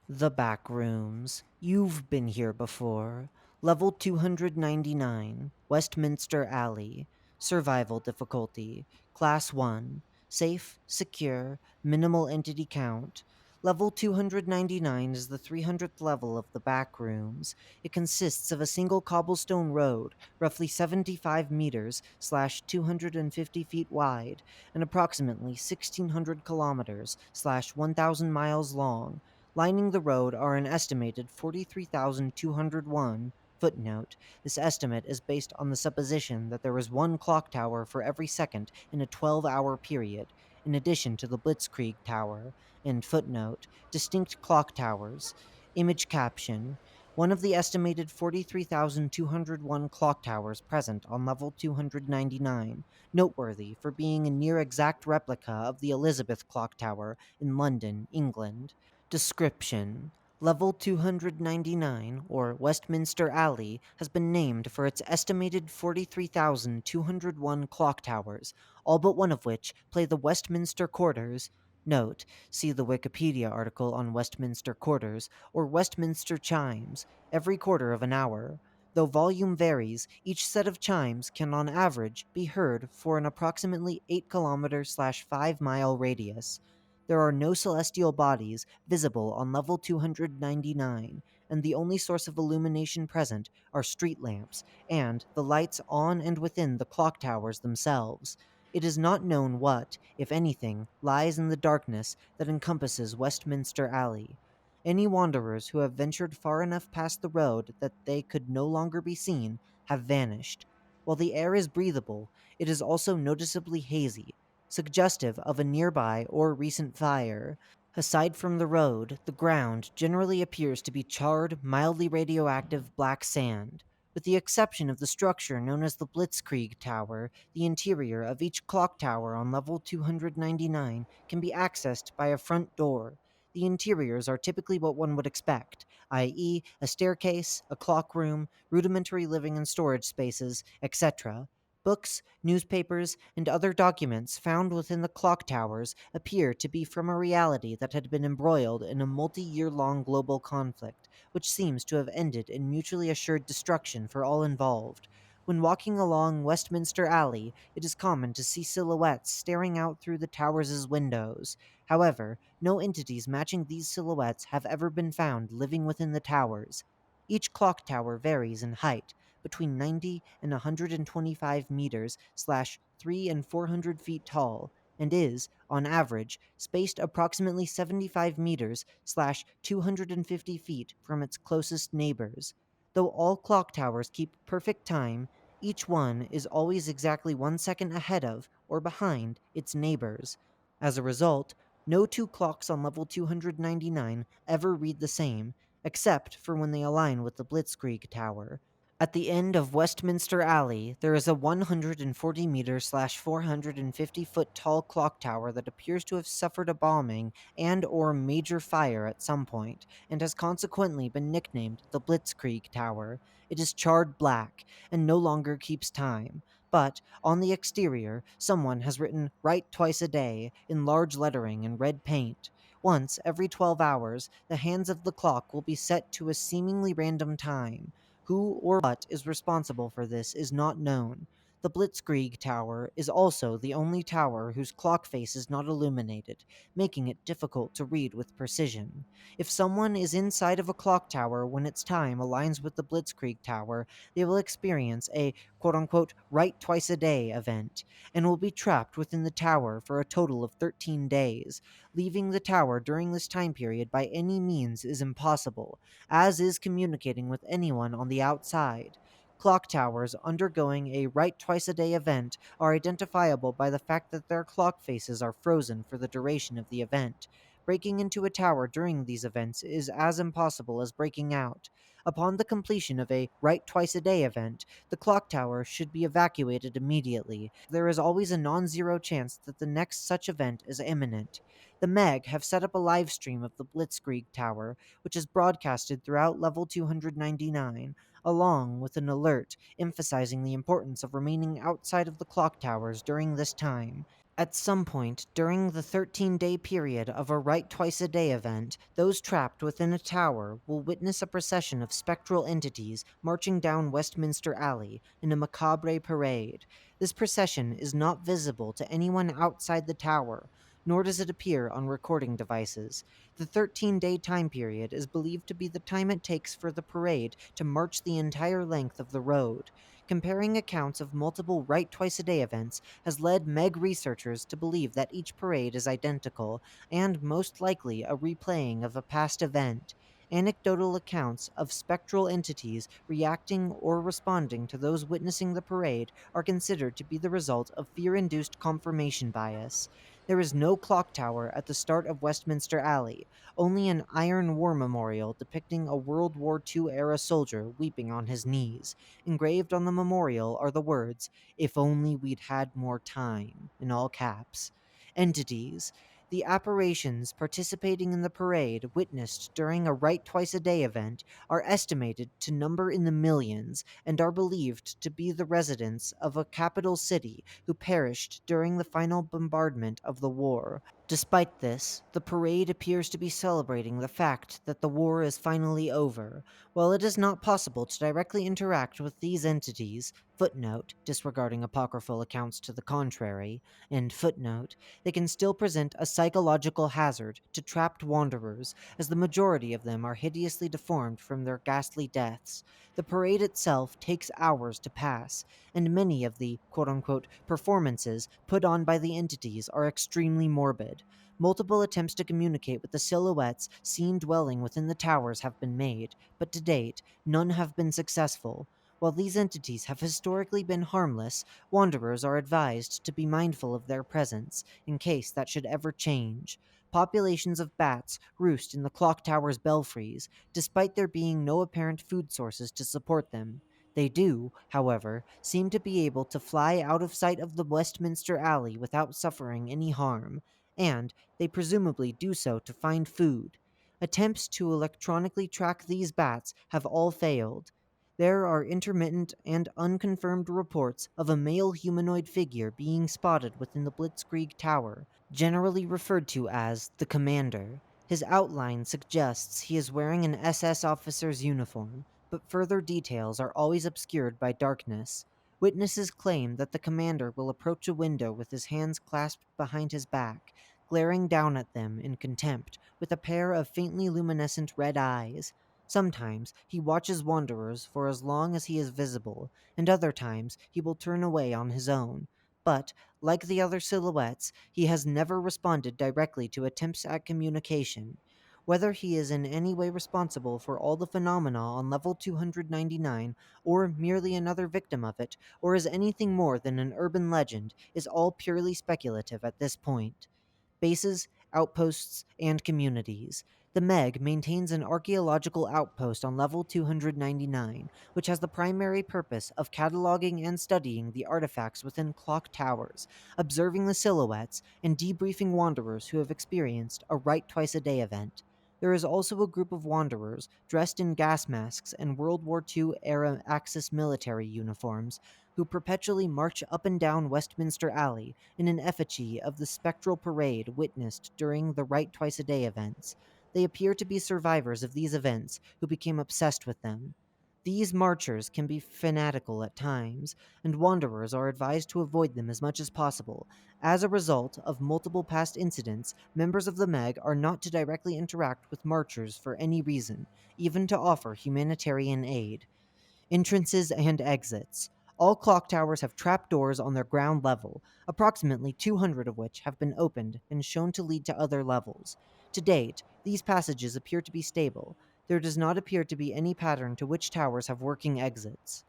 The Backrooms. You've been here before. Level 299, Westminster Alley. Survival difficulty. Class 1. Safe, secure, minimal entity count. Level 299 is the 300th level of the Backrooms. It consists of a single cobblestone road, roughly 75 meters slash 250 feet wide, and approximately 1600 kilometers slash 1000 miles long. Lining the road are an estimated 43,201. Footnote: this estimate is based on the supposition that there is one clock tower for every second in a 12-hour period, in addition to the Blitzkrieg Tower. And footnote: distinct clock towers. Image caption: one of the estimated 43,201 clock towers present on level 299, noteworthy for being a near exact replica of the Elizabeth Clock Tower in London, England. Description: Level 299, or Westminster Alley, has been named for its estimated 43,201 clock towers, all but one of which play the Westminster Quarters. Note: see the Wikipedia article on Westminster Quarters, or Westminster Chimes, every quarter of an hour. Though volume varies, each set of chimes can on average be heard for an approximately 8 kilometer/5 mile radius. There are no celestial bodies visible on level 299, and the only source of illumination present are street lamps and the lights on and within the clock towers themselves. It is not known what, if anything, lies in the darkness that encompasses Westminster Alley. Any wanderers who have ventured far enough past the road that they could no longer be seen have vanished. While the air is breathable, it is also noticeably hazy, suggestive of a nearby or recent fire. Aside from the road, the ground generally appears to be charred, mildly radioactive black sand. With the exception of the structure known as the Blitzkrieg Tower, the interior of each clock tower on level 299 can be accessed by a front door. The interiors are typically what one would expect, i.e., a staircase, a clock room, rudimentary living and storage spaces, etc. Books, newspapers, and other documents found within the clock towers appear to be from a reality that had been embroiled in a multi-year long global conflict, which seems to have ended in mutually assured destruction for all involved. When walking along Westminster Alley, it is common to see silhouettes staring out through the towers' windows. However, no entities matching these silhouettes have ever been found living within the towers. Each clock tower varies in height, between 90 and 125 meters slash 3 and 400 feet tall, and is, on average, spaced approximately 75 meters slash 250 feet from its closest neighbors. Though all clock towers keep perfect time, each one is always exactly 1 second ahead of or behind its neighbors. As a result, no two clocks on level 299 ever read the same, except for when they align with the Blitzkrieg Tower. At the end of Westminster Alley, there is a 140 meter slash 450-foot tall clock tower that appears to have suffered a bombing and or major fire at some point, and has consequently been nicknamed the Blitzkrieg Tower. It is charred black, and no longer keeps time. But, on the exterior, someone has written "Write twice a day" in large lettering in red paint. Once every 12 hours, the hands of the clock will be set to a seemingly random time. Who or what is responsible for this is not known. The Blitzkrieg Tower is also the only tower whose clock face is not illuminated, making it difficult to read with precision. If someone is inside of a clock tower when its time aligns with the Blitzkrieg Tower, they will experience a quote unquote "write twice a day" event, and will be trapped within the tower for a total of 13 days. Leaving the tower during this time period by any means is impossible, as is communicating with anyone on the outside. Clock towers undergoing a "write twice a day" event are identifiable by the fact that their clock faces are frozen for the duration of the event. Breaking into a tower during these events is as impossible as breaking out. Upon the completion of a "write twice a day" event, the clock tower should be evacuated immediately. There is always a non-zero chance that the next such event is imminent. The Meg have set up a live stream of the Blitzkrieg Tower, which is broadcasted throughout level 299, along with an alert emphasizing the importance of remaining outside of the clock towers during this time. At some point during the 13-day period of a Write Twice a Day event, those trapped within a tower will witness a procession of spectral entities marching down Westminster Alley in a macabre parade. This procession is not visible to anyone outside the tower, nor does it appear on recording devices. The 13-day time period is believed to be the time it takes for the parade to march the entire length of the road. Comparing accounts of multiple Write Twice a Day events has led MEG researchers to believe that each parade is identical and most likely a replaying of a past event. Anecdotal accounts of spectral entities reacting or responding to those witnessing the parade are considered to be the result of fear induced confirmation bias. There is no clock tower at the start of Westminster Alley, only an iron war memorial depicting a World War II era soldier weeping on his knees. Engraved on the memorial are the words, "If only we'd had more time," in all caps. Entities. The apparitions participating in the parade witnessed during a Write Twice a Day event are estimated to number in the millions and are believed to be the residents of a capital city who perished during the final bombardment of the war. Despite this, the parade appears to be celebrating the fact that the war is finally over. While it is not possible to directly interact with these entities, footnote, disregarding apocryphal accounts to the contrary, and footnote, they can still present a psychological hazard to trapped wanderers, as the majority of them are hideously deformed from their ghastly deaths. The parade itself takes hours to pass, and many of the quote unquote performances put on by the entities are extremely morbid. Multiple attempts to communicate with the silhouettes seen dwelling within the towers have been made, but to date, none have been successful. While these entities have historically been harmless, wanderers are advised to be mindful of their presence, in case that should ever change. Populations of bats roost in the clock tower's belfries, despite there being no apparent food sources to support them. They do, however, seem to be able to fly out of sight of the Westminster Alley without suffering any harm, and they presumably do so to find food. Attempts to electronically track these bats have all failed. There are intermittent and unconfirmed reports of a male humanoid figure being spotted within the Blitzkrieg Tower, generally referred to as the Commander. His outline suggests he is wearing an SS officer's uniform, but further details are always obscured by darkness. Witnesses claim that the commander will approach a window with his hands clasped behind his back, glaring down at them in contempt with a pair of faintly luminescent red eyes. Sometimes he watches wanderers for as long as he is visible, and other times he will turn away on his own. But, like the other silhouettes, he has never responded directly to attempts at communication. Whether he is in any way responsible for all the phenomena on level 299, or merely another victim of it, or is anything more than an urban legend, is all purely speculative at this point. Bases, outposts, and communities. The MEG maintains an archaeological outpost on level 299, which has the primary purpose of cataloging and studying the artifacts within clock towers, observing the silhouettes, and debriefing wanderers who have experienced a Write Twice a Day event. There is also a group of wanderers dressed in gas masks and World War II era Axis military uniforms who perpetually march up and down Westminster Alley in an effigy of the spectral parade witnessed during the Write Twice a Day events. They appear to be survivors of these events who became obsessed with them. These marchers can be fanatical at times, and wanderers are advised to avoid them as much as possible. As a result of multiple past incidents, members of the MEG are not to directly interact with marchers for any reason, even to offer humanitarian aid. Entrances and exits. All clock towers have trapdoors on their ground level, approximately 200 of which have been opened and shown to lead to other levels. To date, these passages appear to be stable. There does not appear to be any pattern to which towers have working exits.